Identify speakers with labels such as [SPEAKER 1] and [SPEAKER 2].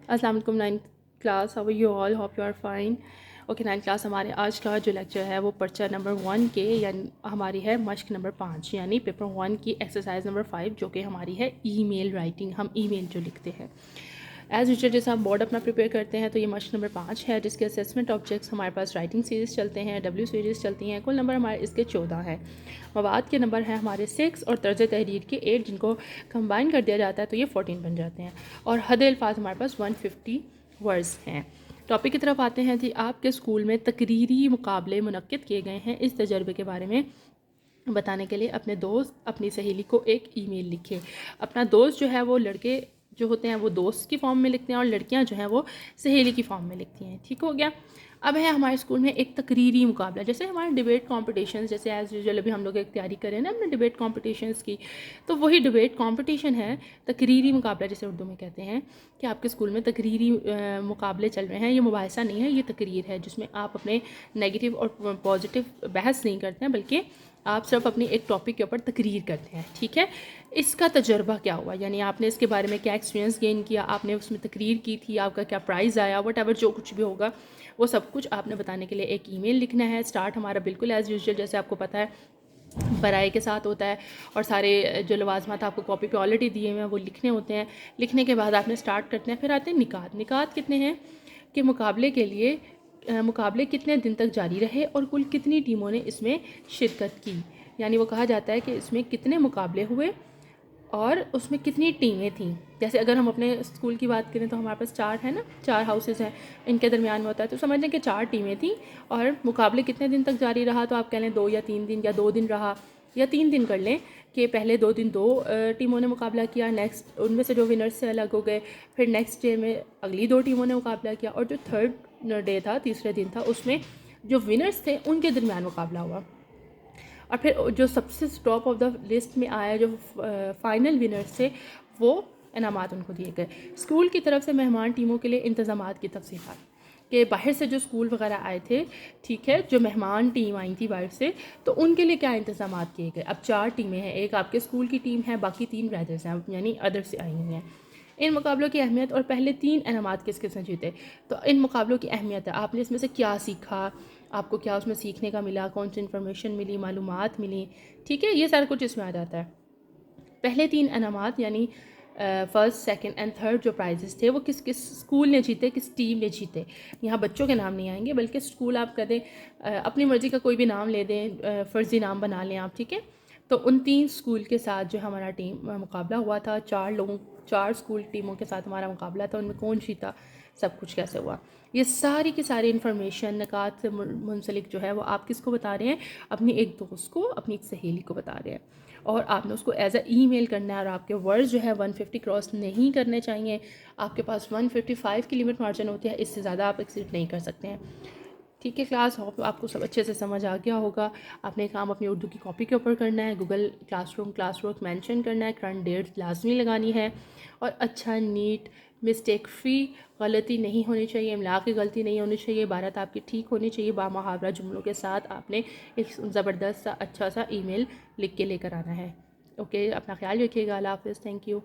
[SPEAKER 1] السلام علیکم ninth class, how you all, hope you are fine. Okay, ninth class ہمارے آج کا جو لیکچر ہے وہ پرچہ نمبر 1 کے یعنی ہماری ہے مشق نمبر 5 یعنی پیپر 1 کی ایکسرسائز نمبر 5 جو کہ ہماری ہے ای میل رائٹنگ. ہم ای میل جو لکھتے ہیں ایز یوزول جیسے ہم بورڈ اپنا پریپیئر کرتے ہیں. تو یہ مشق نمبر 5 ہے جس کے اسیسمنٹ آبجیکٹس ہمارے پاس رائٹنگ سیریز چلتے ہیں، ڈبلیو سیریز چلتی ہیں. کل نمبر ہمارے اس کے 14 ہیں. مواد کے نمبر ہیں ہمارے 6 اور طرز تحریر کے 8 جن کو کمبائن کر دیا جاتا ہے تو یہ 14 بن جاتے ہیں. اور حد الفاظ ہمارے پاس 150 ورڈز ہیں. ٹاپک کی طرف آتے ہیں. جی، آپ کے اسکول میں تقریری مقابلے منعقد کیے گئے ہیں. اس تجربے کے بارے میں بتانے کے لیے اپنے دوست اپنی سہیلی کو ایک ای میل لکھے. اپنا دوست جو ہے وہ لڑکے جو ہوتے ہیں وہ دوست کی فارم میں لکھتے ہیں اور لڑکیاں جو ہیں وہ سہیلی کی فارم میں لکھتی ہیں. ٹھیک ہو گیا. اب ہے ہمارے اسکول میں ایک تقریری مقابلہ، جیسے ہمارے ڈیبیٹ کمپٹیشنز، جیسے ایز یوزول ابھی ہم لوگ ایک تیاری کریں نا اپنے ڈیبیٹ کمپٹیشنز کی، تو وہی ڈیبیٹ کمپٹیشن ہے. تقریری مقابلہ جسے اردو میں کہتے ہیں کہ آپ کے اسکول میں تقریری مقابلے چل رہے ہیں. یہ مباحثہ نہیں ہے، یہ تقریر ہے جس میں آپ اپنے نیگیٹو اور پازیٹیو بحث نہیں کرتے ہیں بلکہ آپ صرف اپنی ایک ٹاپک کے اوپر تقریر کرتے ہیں. ٹھیک ہے. اس کا تجربہ کیا ہوا، یعنی آپ نے اس کے بارے میں کیا ایکسپیرینس گین کیا، آپ نے اس میں تقریر کی تھی، آپ کا کیا پرائز آیا، وٹ ایور جو کچھ بھی ہوگا وہ سب کچھ آپ نے بتانے کے لیے ایک ای میل لکھنا ہے. اسٹارٹ ہمارا بالکل ایز یوزول جیسے آپ کو پتہ ہے برائے کے ساتھ ہوتا ہے اور سارے جو لوازمات آپ کو کاپی پہ آلریڈی دیے ہوئے ہیں وہ لکھنے ہوتے ہیں. لکھنے کے بعد آپ نے اسٹارٹ کرتے ہیں. پھر آتے ہیں نکات. نکات کتنے ہیں کہ مقابلے کے لیے مقابلے کتنے دن تک جاری رہے اور کل کتنی ٹیموں نے اس میں شرکت کی. یعنی وہ کہا جاتا ہے کہ اس میں کتنے مقابلے ہوئے اور اس میں کتنی ٹیمیں تھیں. جیسے اگر ہم اپنے اسکول کی بات کریں تو ہمارے پاس 4 ہیں نا، 4 ہاؤسز ہیں، ان کے درمیان میں ہوتا ہے. تو سمجھ لیں کہ 4 ٹیمیں تھیں اور مقابلے کتنے دن تک جاری رہا. تو آپ کہہ لیں 2 یا 3 دن یا 2 دن رہا یا 3 دن کر لیں کہ پہلے 2 دن 2 ٹیموں نے مقابلہ کیا، نیکسٹ ان میں سے جو ونرز سے الگ ہو گئے، پھر نیکسٹ ڈے میں اگلی 2 ٹیموں نے مقابلہ کیا اور جو تھرڈ ڈے تھا، تیسرے دن تھا، اس میں جو ونرز تھے ان کے درمیان مقابلہ ہوا. اور پھر جو سب سے ٹاپ آف دا لسٹ میں آیا جو فائنل ونرز تھے وہ انعامات ان کو دیے گئے. اسکول کی طرف سے مہمان ٹیموں کے لیے انتظامات کی تفصیلات کہ باہر سے جو اسکول وغیرہ آئے تھے، ٹھیک ہے، جو مہمان ٹیم آئی تھی باہر سے، تو ان کے لیے کیا انتظامات کیے گئے. اب 4 ٹیمیں ہیں، ایک آپ کے اسکول کی ٹیم ہے، باقی 3 ریڈرز ہیں یعنی ادر سے آئی ہوئی ہیں. ان مقابلوں کی اہمیت اور پہلے 3 انعامات کس کس نے جیتے. تو ان مقابلوں کی اہمیت ہے، آپ نے اس میں سے کیا سیکھا، آپ کو کیا اس میں سیکھنے کا ملا، کون سی انفارمیشن ملی، معلومات ملی. ٹھیک ہے، یہ سارا کچھ اس میں آ جاتا ہے. پہلے 3 انعامات یعنی فرسٹ، سیکنڈ اینڈ تھرڈ جو پرائزز تھے وہ کس کس اسکول نے جیتے، کس ٹیم نے جیتے. یہاں بچوں کے نام نہیں آئیں گے بلکہ اسکول آپ کر دیں اپنی مرضی کا کوئی بھی نام لے دیں، فرضی نام بنا لیں آپ. ٹھیک ہے. تو ان 3 اسکول کے ساتھ جو ہمارا ٹیم مقابلہ ہوا تھا، 4 اسکول ٹیموں کے ساتھ ہمارا مقابلہ تھا، ان میں کون جیتا، سب کچھ کیسے ہوا، یہ ساری کی ساری انفارمیشن نکات سے منسلک جو ہے وہ آپ کس کو بتا رہے ہیں، اپنی ایک دوست کو، اپنی ایک سہیلی کو بتا رہے ہیں. اور آپ نے اس کو ایز اے ای میل کرنا ہے اور آپ کے ورڈز جو ہے 150 کراس نہیں کرنے چاہیے. آپ کے پاس 155 کی لمٹ مارجن ہوتی ہے، اس سے زیادہ آپ ایکسیڈ نہیں کر سکتے ہیں. ٹھیک ہے کلاس، ہوپ آپ کو سب اچھے سے سمجھ آ گیا ہوگا. آپ نے کام اپنی اردو کی کاپی کے اوپر کرنا ہے، Google class room class work mention کرنا ہے، کرنٹ ڈیٹ لازمی لگانی ہے اور اچھا نیٹ مسٹیک فری، غلطی نہیں ہونی چاہیے، املا کی غلطی نہیں ہونی چاہیے، عبارت آپ کی ٹھیک ہونی چاہیے. با محاورہ جملوں کے ساتھ آپ نے ایک زبردست سا اچھا سا ای میل لکھ کے لے کر آنا ہے. اوکے، اپنا خیال رکھیے گا. اللہ حافظ. Thank you.